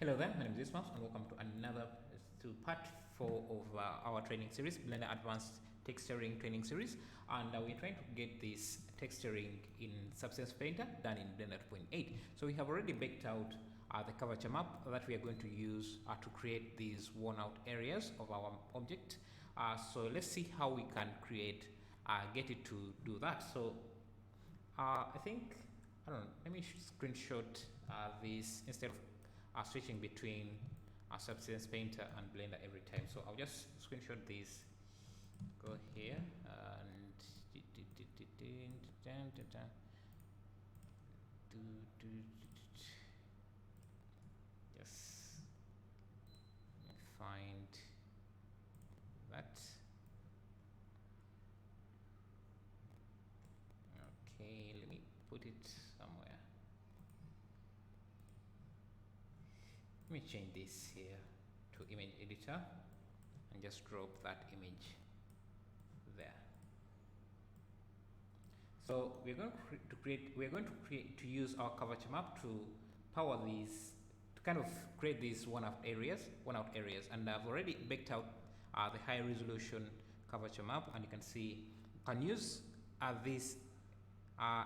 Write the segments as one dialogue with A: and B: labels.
A: Hello there, my name is Ismail and welcome to part 4 of our training series, Blender Advanced Texturing Training Series. And we're trying to get this texturing in Substance Painter done in Blender 2.8. So we have already baked out the curvature map that we are going to use to create these worn out areas of our object. So let's see how we can get it to do that. So I think, I don't know, let me screenshot this instead of switching between Substance Painter and Blender every time. So I'll just screenshot this, go here and just find that. Okay, let me put it somewhere. Let me change this here to image editor and just drop that image there. So we're going to use our curvature map to power these, to kind of create these worn out areas, and I've already baked out the high resolution curvature map, and you can see you can use these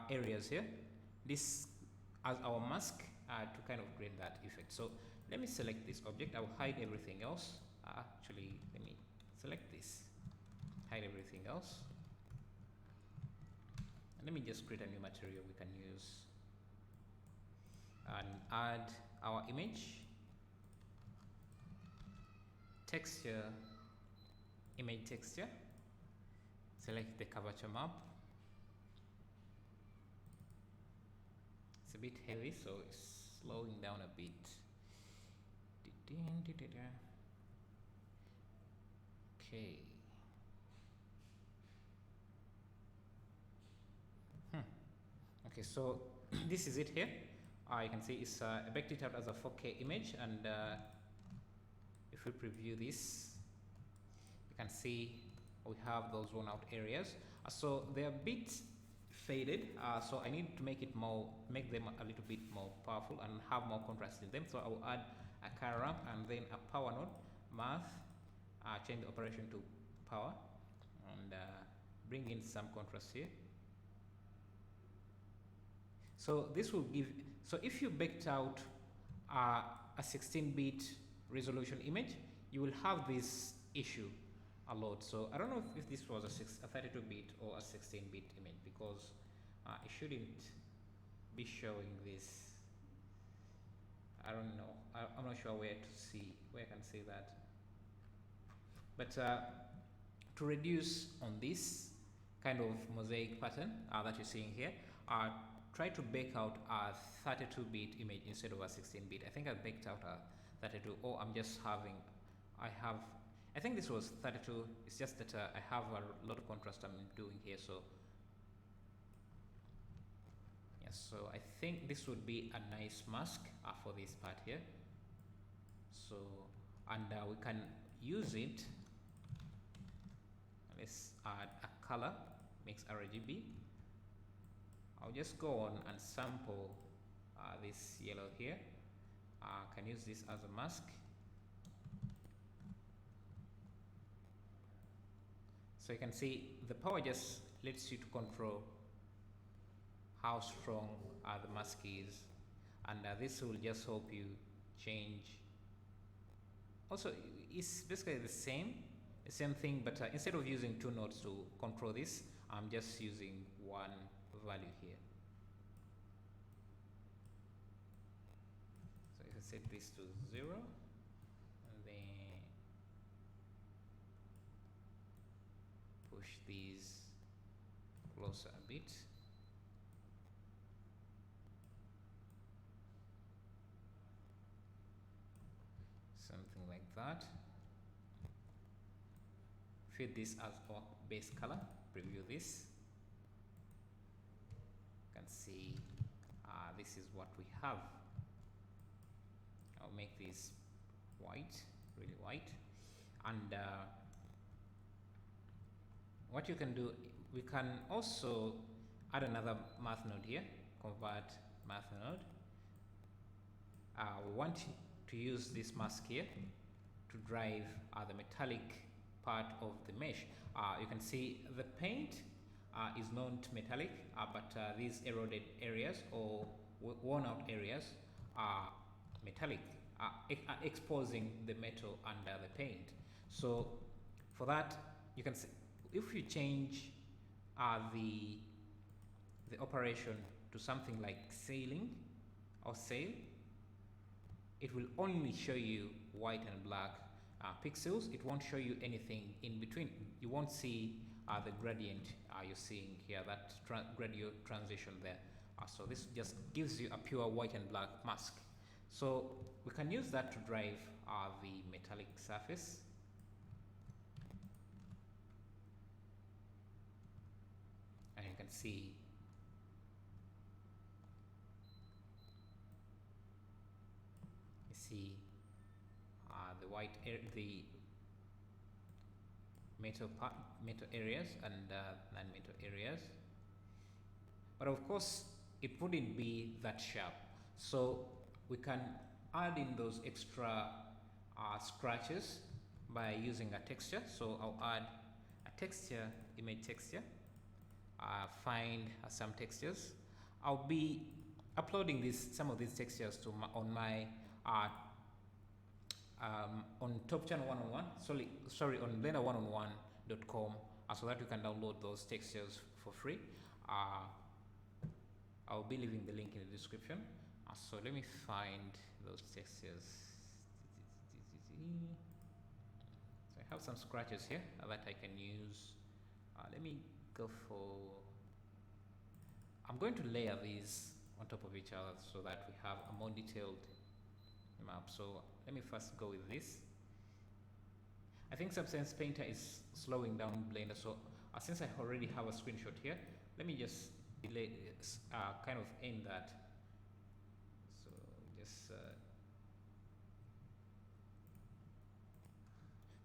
A: areas here, this as our mask to kind of create that effect. So let me select this object. I will hide everything else. Actually, let me select this, hide everything else, and let me just create a new material we can use and add our image, texture, image texture, select the curvature map. It's a bit heavy, so it's slowing down a bit. Okay. Okay, so this is it here. You can see it's baked it out as a 4K image, and if we preview this, you can see we have those worn out areas. So they're a bit faded, so I need to make them a little bit more powerful and have more contrast in them. So I will add a color ramp and then a power node, math, change the operation to power, and bring in some contrast here. So this will give, so if you baked out a 16-bit resolution image, you will have this issue a lot. So I don't know if this was a 32-bit or a 16-bit image, because it shouldn't be showing this. I don't know. I'm not sure where I can see that. But to reduce on this kind of mosaic pattern that you're seeing here, try to bake out a 32-bit image instead of a 16-bit. I think I baked out a 32, or I'm just having, I think this was 32. It's just that I have a lot of contrast I'm doing here. So yes, so I think this would be a nice mask for this part here. So, and we can use it. Let's add a color, mix RGB. I'll just go on and sample this yellow here. I can use this as a mask. So you can see the power just lets you to control how strong the mask is, and this will just help you change. Also, it's basically the same thing, but instead of using two nodes to control this, I'm just using one value here. So if I set this to 0, and then push these closer a bit. Something like that. Feed this as our base color. Preview this. You can see this is what we have. I'll make this white, really white, and what you can do, we can also add another math node here, convert math node. We want to use this mask here to drive the metallic part of the mesh. You can see the paint is not metallic, but these eroded areas or worn out areas are metallic, exposing the metal under the paint. So for that, you can see if you change the operation to something like sailing or sail, it will only show you white and black pixels. It won't show you anything in between. You won't see the gradient you're seeing here, that gradient transition there. So this just gives you a pure white and black mask. So we can use that to drive the metallic surface. And you can see the white the metal areas and non-metal areas, but of course it wouldn't be that sharp, so we can add in those extra scratches by using a texture. So I'll add a texture, image texture, find some textures. I'll be uploading some of these textures to on my on Top Channel 101, on blender101.com, so that you can download those textures for free. I'll be leaving the link in the description. So let me find those textures. So I have some scratches here that I can use. Let me go for, I'm going to layer these on top of each other so that we have a more detailed map. So let me first go with this. I think Substance Painter is slowing down Blender, so since I already have a screenshot here, let me just delay kind of end that. So just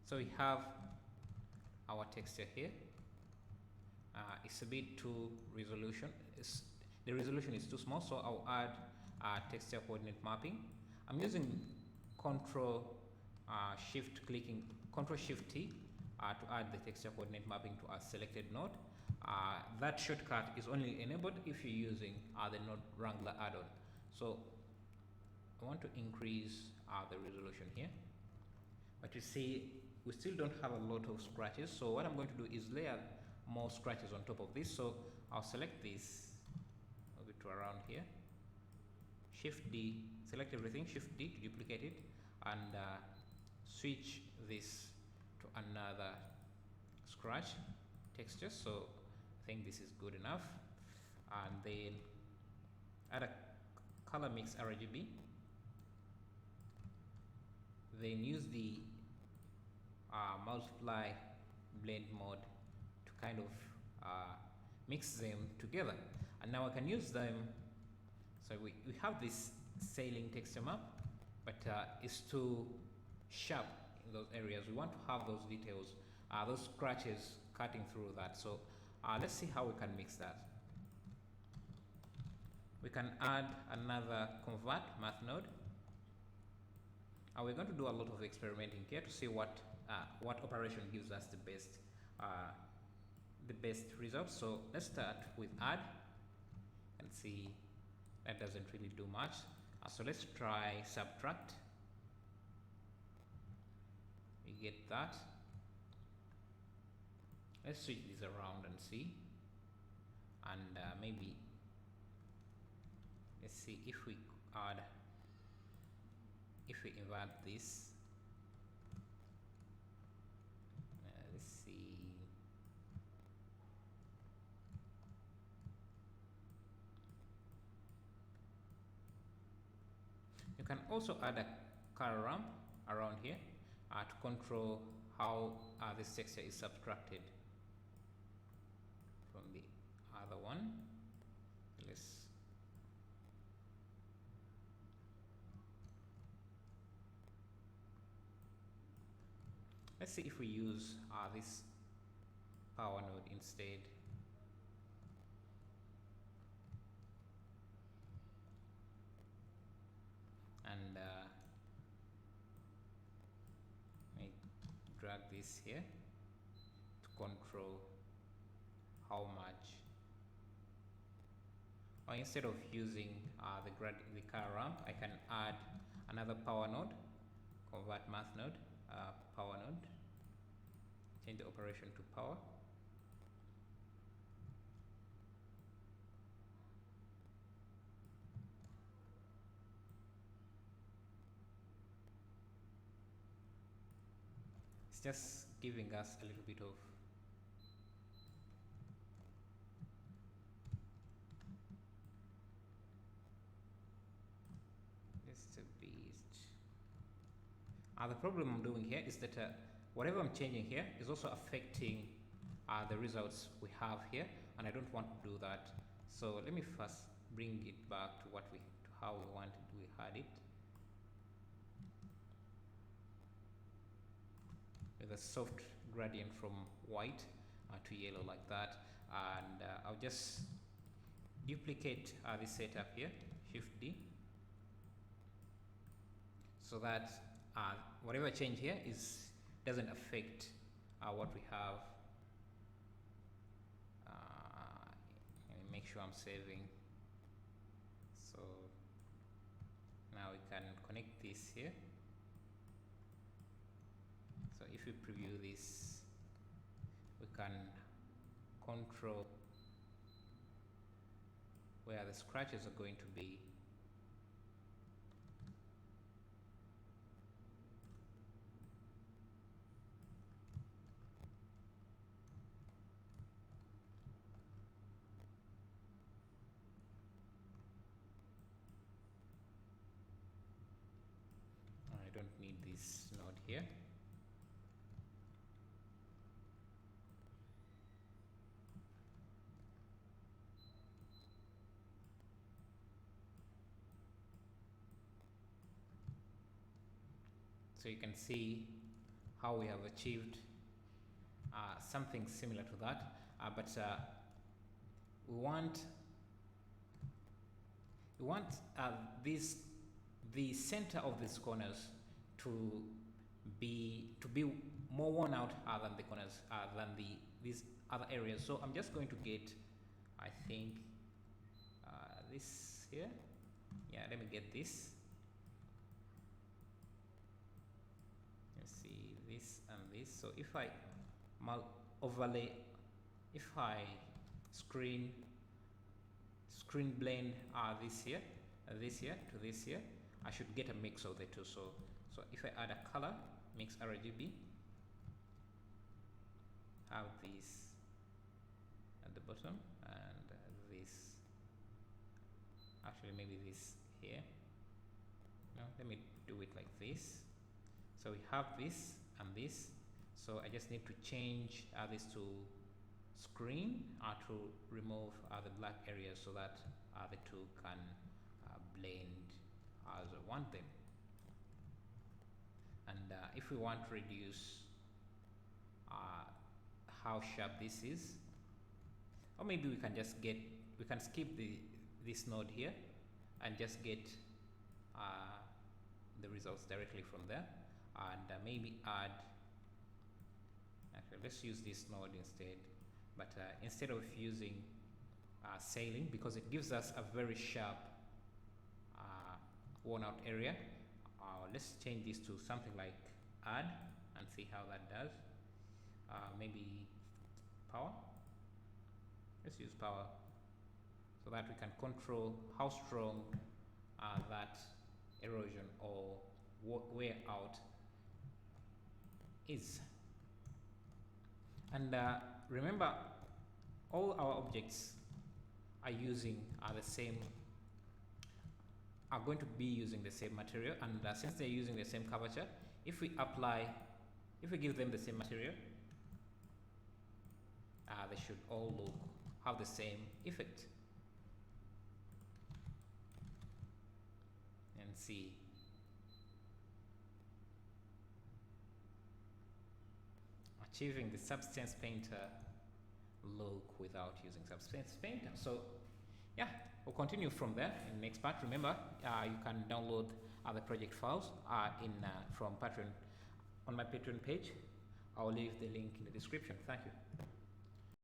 A: so we have our texture here. It's a bit too resolution. The resolution is too small, so I'll add texture coordinate mapping. I'm using Control Shift T to add the texture coordinate mapping to a selected node. That shortcut is only enabled if you're using the Node Wrangler add-on. So I want to increase the resolution here, but you see we still don't have a lot of scratches. So what I'm going to do is layer more scratches on top of this. So I'll select this, move it to around here, Shift D, select everything, Shift D to duplicate it, and switch this to another scratch texture. So I think this is good enough, and then add a color mix RGB, then use the multiply blend mode to kind of mix them together, and now I can use them. So we have this sailing texture map, but it's too sharp in those areas. We want to have those details, those scratches cutting through that. So let's see how we can mix that. We can add another convert math node. We're going to do a lot of experimenting here to see what operation gives us the best results. So let's start with add and see. That doesn't really do much. So let's try subtract. We get that. Let's switch this around and see. And maybe let's see if we invert this. Let's see. You can also add a color ramp around here to control how this texture is subtracted from the other one. Let's see if we use this power node instead. And this here to control how much, or instead of using the car ramp, I can add another power node, convert math node, power node, change the operation to power. It's just giving us a little bit of just a bit. The problem I'm doing here is that whatever I'm changing here is also affecting the results we have here, and I don't want to do that. So let me first bring it back to how we wanted we had it, with a soft gradient from white to yellow like that, and I'll just duplicate this setup here, Shift D, so that whatever change here doesn't affect what we have. Let me make sure I'm saving. So now we can connect this here. So if we preview this, we can control where the scratches are going to be. I don't need this node here. So you can see how we have achieved something similar to that, but we want the center of these corners to be more worn out than the corners than these other areas. So I'm just going to get, I think, this here. Yeah, let me get this. Let's see, this and this. So if I overlay, if I screen blend this here to this here, I should get a mix of the two. So if I add a color, mix RGB, have this at the bottom, and this, actually maybe this here. No, let me do it like this. So we have this and this. So I just need to change this to screen to remove the black areas, so that the two can blend as I want them. And if we want to reduce how sharp this is, or maybe we can skip this node here and just get the results directly from there, and maybe add, actually let's use this node instead, but instead of using sailing, because it gives us a very sharp worn out area, let's change this to something like add and see how that does. Maybe power, let's use power, so that we can control how strong that erosion or wear out is. And remember, all our objects are going to be using the same material, and since they're using the same curvature, if we give them the same material, they should all have the same effect. And see, achieving the Substance Painter look without using Substance Painter. So yeah, we'll continue from there in the next part. Remember, you can download the project files from Patreon on my Patreon page. I'll leave the link in the description. Thank you.